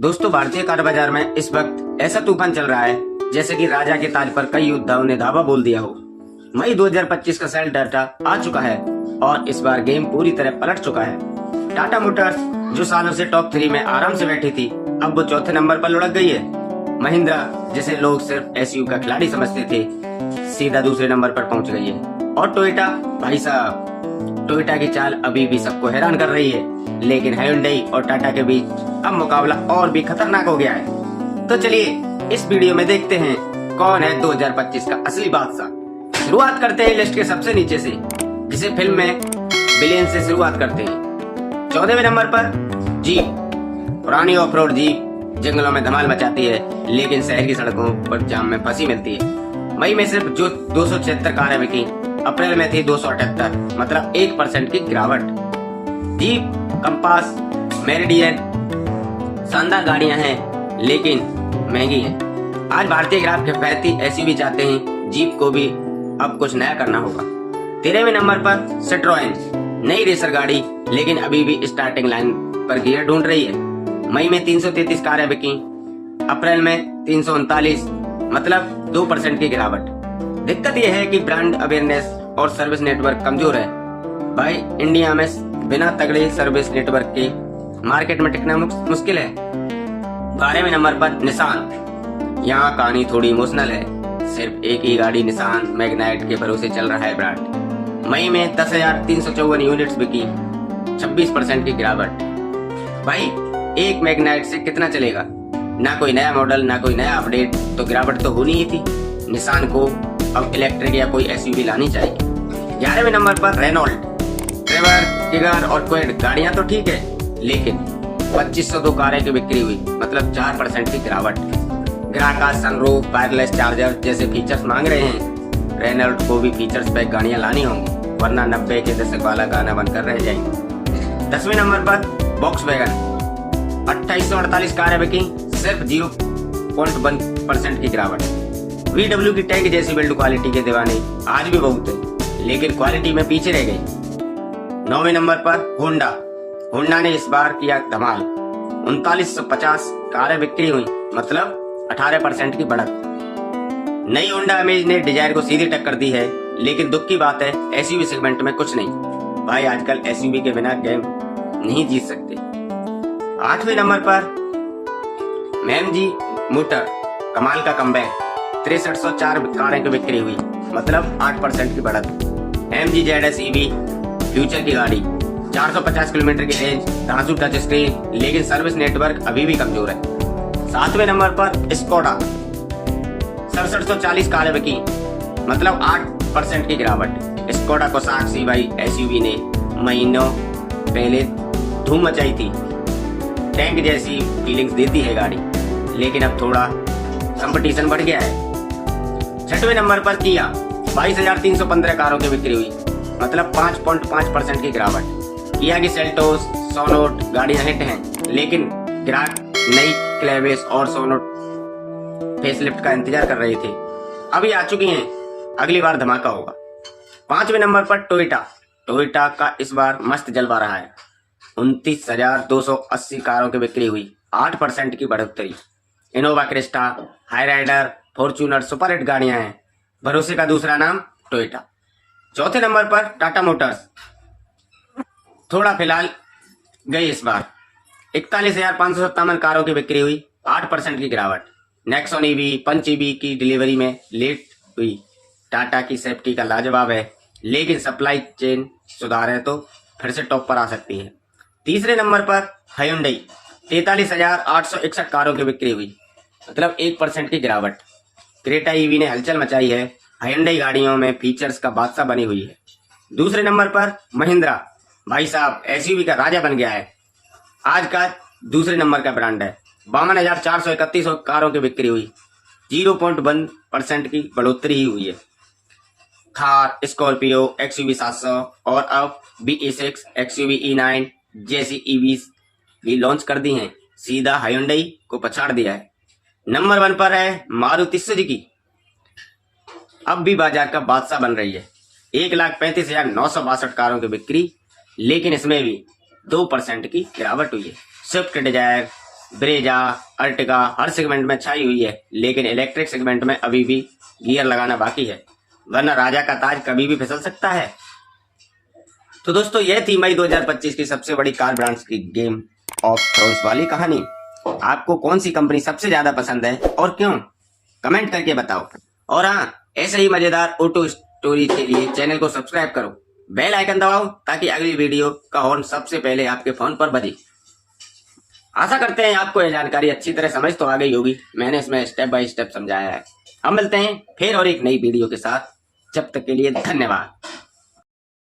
दोस्तों, भारतीय कार बाजार में इस वक्त ऐसा तूफान चल रहा है जैसे कि राजा के ताज पर कई योद्धाओं ने धावा बोल दिया हो। मई 2025 का सेल डाटा आ चुका है और इस बार गेम पूरी तरह पलट चुका है। टाटा मोटर्स जो सालों से टॉप 3 में आराम से बैठी थी, अब वो चौथे नंबर पर लुढ़क गई है। महिंद्रा जिसे लोग सिर्फ एसयू का खिलाड़ी समझते थे, सीधा दूसरे नंबर पर पहुंच गई है। और टोयोटा, भाई साहब, टोयोटा की चाल अभी भी सबको हैरान कर रही है, लेकिन हायोंडई और टाटा के बीच अब मुकाबला और भी खतरनाक हो गया है। तो चलिए इस वीडियो में देखते हैं कौन है 2025 का असली बादशाह। शुरुआत करते हैं लिस्ट के सबसे नीचे से, जिसे फिल्म में बिलियन से शुरुआत करते हैं। 14वें नंबर पर जीप। पुरानी ऑफ रोड जीप जंगलों में धमाल मचाती है, लेकिन शहर की सड़कों पर जाम में फंसी मिलती है। मई में सिर्फ जो 276 कारें बिकी, अप्रैल में थी 278, मतलब 1% की गिरावट। जीप, कंपास, मेरिडियन शानदार गाड़ियां हैं, लेकिन महंगी हैं। आज भारतीय ग्राहक किफायती एसयूवी चाहते हैं, जीप को भी अब कुछ नया करना होगा। 13वें नंबर पर सिट्रोएन, नई रेसर गाड़ी, लेकिन अभी भी स्टार्टिंग लाइन पर गियर ढूंढ रही है। मई में 333 कारें बिकी, अप्रैल में 339, मतलब 2% की गिरावट। दिक्कत यह है कि ब्रांड अवेयरनेस और सर्विस नेटवर्क कमजोर है। भाई, इंडिया में बिना तगड़े सर्विस नेटवर्क के मार्केट में टिकना मुश्किल है। 12वें नंबर पर निसान। यहाँ कहानी थोड़ी इमोशनल है। सिर्फ एक ही गाड़ी निसान मैग्नाइट के भरोसे चल रहा है ब्रांड। मई में 10,354 यूनिट्स बिकी, 26% की गिरावट। भाई, एक मैग्नाइट से कितना चलेगा? ना कोई नया मॉडल, ना कोई नया अपडेट, तो गिरावट तो होनी ही थी। निसान को अब इलेक्ट्रिक या कोई एसयूवी लानी चाहिए। 11वें नंबर पर रेनॉल्ट। ट्रेवर, टिगर और क्वेड गाड़ियां तो ठीक है, लेकिन 2502 कारें की बिक्री हुई, मतलब 4% की गिरावट। ग्राहक आज सनरूफ, वायरलेस चार्जर जैसे फीचर्स मांग रहे हैं। रेनॉल्ट को भी फीचर्स पैक गाड़ियां लानी होंगी, वरना 90 के दशक वाला गाना बनकर रह जाएंगे। 10वें नंबर पर वॉक्सवैगन। 2848 कारें बिकी, सिर्फ 0.1% की गिरावट। VW की टैंक जैसी बिल्ड क्वालिटी के दीवाने आज भी बहुत है, लेकिन क्वालिटी में पीछे रह गई। 9वें नंबर पर होंडा। होंडा ने इस बार किया धमाल, 3950 कारें बिक्री हुई, मतलब 18% की बढ़त। नई होंडा अमेज ने डिजायर को सीधी टक्कर दी है, लेकिन दुख की बात है एसयूवी सेगमेंट में कुछ नहीं। भाई, आजकल एसयूवी के बिना गेम नहीं जीत सकते। 8वें नंबर पर MG मोटर, कमाल का कमबैक, 6304 कारें की बिक्री हुई, मतलब 8% की बढ़त। MG ZS EV फ्यूचर की गाड़ी, 450 किलोमीटर की रेंज, धांसू टच स्क्रीन, लेकिन सर्विस नेटवर्क अभी भी कमजोर है। 7वें नंबर पर स्कोडा। 6740 कारें बिकी, मतलब 8% की गिरावट। स्कोडा कोसाक CY एसयूवी ने महीनों पहले धूम मचाई थी। टैंक जैसी फीलिंग्स देती है गाड़ी, लेकिन अब थोड़ा कंपटीशन बढ़ गया है। 6वें नंबर पर किया। 22,315 कारों की बिक्री हुई, मतलब 5.5% की गिरावट। किया की सेल्टोस, सोनोट गाड़ियां हिट हैं, लेकिन ग्राहक नई क्लेविस और सोनोट फेसलिफ्ट का इंतजार कर रहे थे। अभी आ चुकी हैं, अगली बार धमाका होगा। 5वें नंबर पर टोयोटा। टोयोटा का इस बार मस्त जलवा रहा है। 29,280 कारों की बिक्री हुई, 8% की बढ़ोतरी। Innova Crysta, Hyryder, Fortuner super hit गाड़ियां हैं। भरोसे का दूसरा नाम टोयोटा। 4थे नंबर पर टाटा मोटर्स। थोड़ा फिलहाल गई इस बार, 41,557 कारों की बिक्री हुई, 8% की गिरावट। नेक्सॉन ईवी, पंच ईवी की डिलीवरी में लेट हुई। टाटा की सेफ्टी का लाजवाब है, लेकिन सप्लाई चेन सुधार है तो फिर से टॉप पर आ सकती है। 3रे नंबर पर हायोंडई। 43,861 कारों की बिक्री हुई, मतलब 1% की गिरावट। क्रेटा ईवी ने हलचल मचाई है, हायोंडई गाड़ियों में फीचर्स का बादशाह बनी हुई है। दूसरे नंबर पर महिंद्रा। भाई साहब, एसयूवी का राजा बन गया है, आज का दूसरे नंबर का ब्रांड है। 52,431 कारों की बिक्री हुई, 0.1% की बढ़ोतरी ही हुई है। थार, स्कॉर्पियो, XUV 700 और अब BE6, XUV E9 जैसी ईवीज भी लॉन्च कर दी हैं, सीधा हायोंडई को पछाड़ दिया है। नंबर 1 पर है मारुति सुजुकी, अब भी बाजार का बादशाह बन रही है। 1,35,962 कारों की बिक्री, लेकिन इसमें भी 2% की गिरावट हुई है। स्विफ्ट डिजायर, ब्रेजा, अर्टिगा हर सेगमेंट में छाई हुई है, लेकिन इलेक्ट्रिक सेगमेंट में अभी भी गियर लगाना बाकी है, वरना राजा का ताज कभी भी फिसल सकता है। तो दोस्तों, यह थी मई 2025 की सबसे बड़ी कार ब्रांड्स की गेम ऑफ थ्रोन्स वाली कहानी। आपको कौन सी कंपनी सबसे ज्यादा पसंद है और क्यों? कमेंट करके बताओ। और हाँ, ऐसे ही मजेदार ऑटो स्टोरी के लिए चैनल को सब्सक्राइब करो, बेल आइकन दबाओ ताकि अगली वीडियो का हॉर्न सबसे पहले आपके फोन पर बजे। आशा करते हैं आपको यह जानकारी अच्छी तरह समझ तो आ गई होगी। मैंने इसमें स्टेप बाय स्टेप समझाया है। हम मिलते हैं फिर और एक नई वीडियो के साथ। जब तक के लिए धन्यवाद।